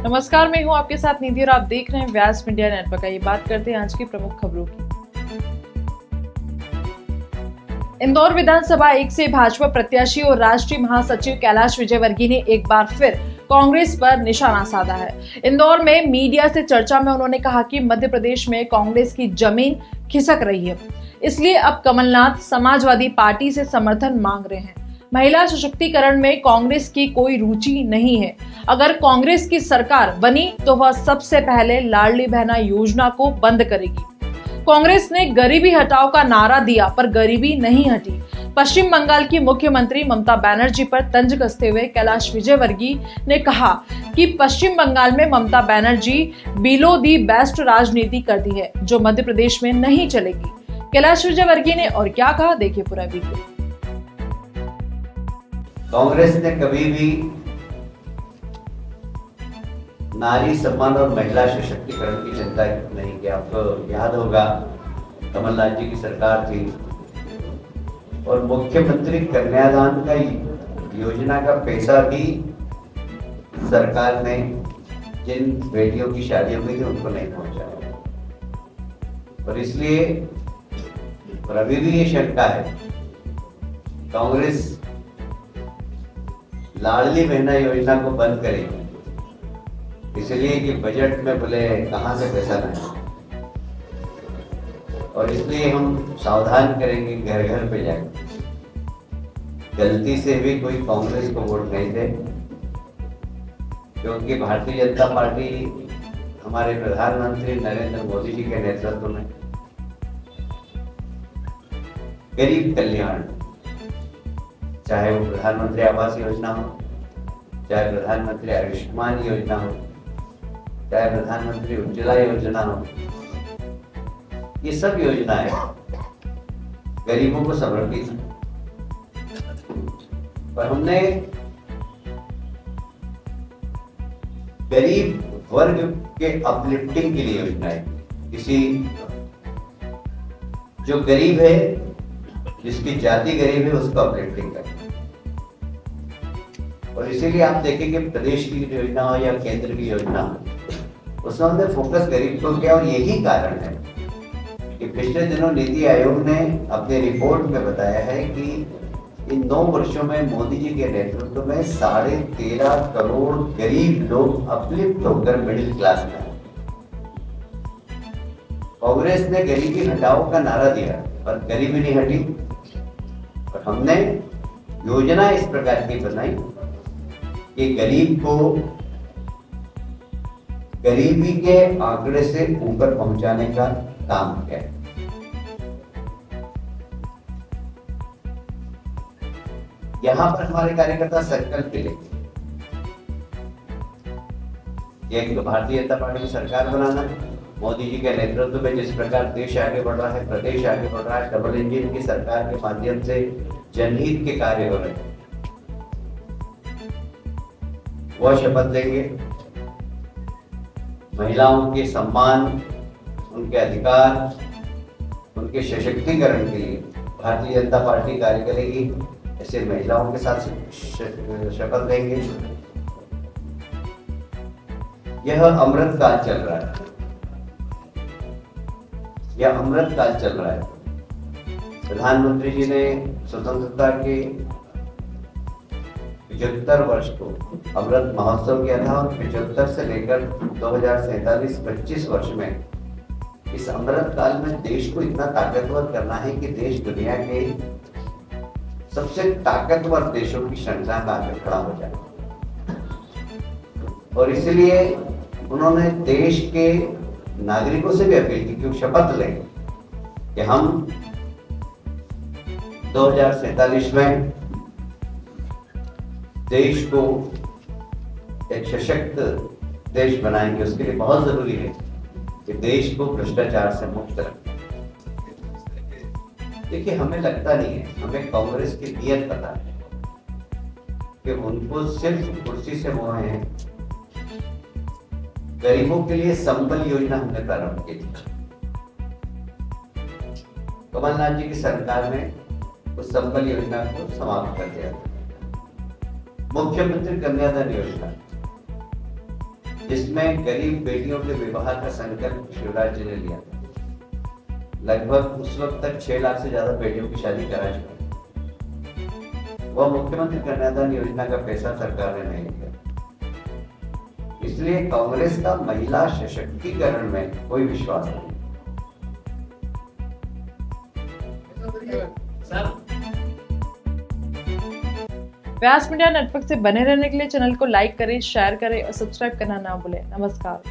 नमस्कार, मैं हूं आपके साथ निधि और आप देख रहे हैं व्यास मीडिया नेटवर्क। आइए बात करते हैं आज की प्रमुख खबरों की। इंदौर विधानसभा 1 से भाजपा प्रत्याशी और राष्ट्रीय महासचिव कैलाश विजयवर्गीय ने एक बार फिर कांग्रेस पर निशाना साधा है। इंदौर में मीडिया से चर्चा में उन्होंने कहा कि मध्य प्रदेश में कांग्रेस की जमीन खिसक रही है, इसलिए अब कमलनाथ समाजवादी पार्टी से समर्थन मांग रहे हैं। महिला सशक्तिकरण में कांग्रेस की कोई रुचि नहीं है। अगर कांग्रेस की सरकार बनी तो वह सबसे पहले लाडली बहना योजना को बंद करेगी। कांग्रेस ने गरीबी हटाओ का नारा दिया पर गरीबी नहीं हटी। पश्चिम बंगाल की मुख्यमंत्री ममता बनर्जी पर तंज कसते हुए कैलाश विजयवर्गीय ने कहा कि पश्चिम बंगाल में Mamata Banerjee below the best राजनीति करती है, जो मध्य प्रदेश में नहीं चलेगी। कैलाश विजयवर्गीय ने और क्या कहा, देखिए पूरा वीडियो। कांग्रेस ने कभी भी नारी सम्मान और महिला सशक्तिकरण की चिंता नहीं की। आपको याद होगा, कमलनाथ जी की सरकार थी और मुख्यमंत्री कन्यादान का योजना का पैसा भी सरकार ने जिन बेटियों की शादी हो गई थी उनको नहीं पहुंचाया। और इसलिए और अभी भी ये शंका है, कांग्रेस लाडली बहना योजना को बंद करेगी, इसलिए कि बजट में बोले कहां से पैसा लाए। और इसलिए हम सावधान करेंगे, घर घर पे जाएंगे, गलती से भी कोई कांग्रेस को वोट नहीं दे, क्योंकि भारतीय जनता पार्टी हमारे प्रधानमंत्री नरेंद्र मोदी जी के नेतृत्व में गरीब कल्याण, चाहे वो प्रधानमंत्री आवास योजना हो, चाहे प्रधानमंत्री आयुष्मान योजना हो, चाहे प्रधानमंत्री उज्ज्वला योजना हो, ये सब योजनाएं गरीबों को समर्पित हैं। पर हमने गरीब वर्ग के अपलिफ्टिंग के लिए योजनाएं, किसी जो गरीब है, जिसकी जाति गरीब है, उसको अपलिफ्टिंग करें। और इसीलिए आप देखेंगे प्रदेश की योजना हो या केंद्र की योजना हो, उसमें हमने फोकस गरीब को किया। और यही कारण है कि पिछले दिनों नीति आयोग ने अपने रिपोर्ट में बताया है कि इन 9 वर्षों में मोदी जी के नेतृत्व में 13.5 करोड़ गरीब लोग अपलिफ्ट होकर मिडिल क्लास में। कांग्रेस ने गरीबी हटाओ का नारा दिया पर गरीबी नहीं हटी। और हमने योजना इस प्रकार की बनाई कि गरीब को गरीबी के आंकड़े से ऊपर पहुंचाने का काम किया। यहां पर हमारे कार्यकर्ता संकल्प के लिए एक तो भारतीय जनता पार्टी की सरकार बनाना है। मोदी जी के नेतृत्व में जिस प्रकार देश आगे बढ़ रहा है, प्रदेश आगे बढ़ रहा है, डबल इंजन की सरकार के माध्यम से जनहित के कार्य हो रहे हैं, वह शपथ लेंगे। महिलाओं के सम्मान, उनके अधिकार, उनके सशक्तिकरण के लिए भारतीय जनता पार्टी कार्य करेगी। ऐसे महिलाओं के साथ शपथ लेंगे। यह अमृत काल चल रहा है, यह अमृत काल चल रहा है। प्रधानमंत्री जी ने स्वतंत्रता के 75 वर्ष को अमृत महोत्सव किया था और 75 से लेकर 2047-25 वर्ष में इस अमृत काल में देश को इतना ताकतवर करना है कि देश दुनिया के सबसे ताकतवर देशों की श्रृंखला में आकर खड़ा हो जाए। और इसलिए उन्होंने देश के नागरिकों से भी अपील की कि शपथ लें कि हम 2047 में देश को एक सशक्त देश बनाएंगे। उसके लिए बहुत जरूरी है कि देश को भ्रष्टाचार से मुक्त रखें। देखिए, हमें लगता नहीं है, हमें कांग्रेस की नीयत पता है कि उनको सिर्फ कुर्सी से मोह है। गरीबों के लिए संबल योजना हमने प्रारंभ की थी। कमलनाथ जी की सरकार ने उस संबल योजना को समाप्त कर दिया। मुख्यमंत्री कन्यादान योजना जिसमें गरीब बेटियों के विवाह का संकल्प शिवराज जी ने लिया था। लगभग उस वक्त तक 6 लाख से ज्यादा बेटियों की शादी करा चुके। वह मुख्यमंत्री कन्यादान योजना का पैसा सरकार ने नहीं लिया। इसलिए कांग्रेस का महिला सशक्तिकरण में कोई विश्वास नहीं। व्यास मीडिया नेटवर्क से बने रहने के लिए चैनल को लाइक करें, शेयर करें और सब्सक्राइब करना ना भूलें। नमस्कार।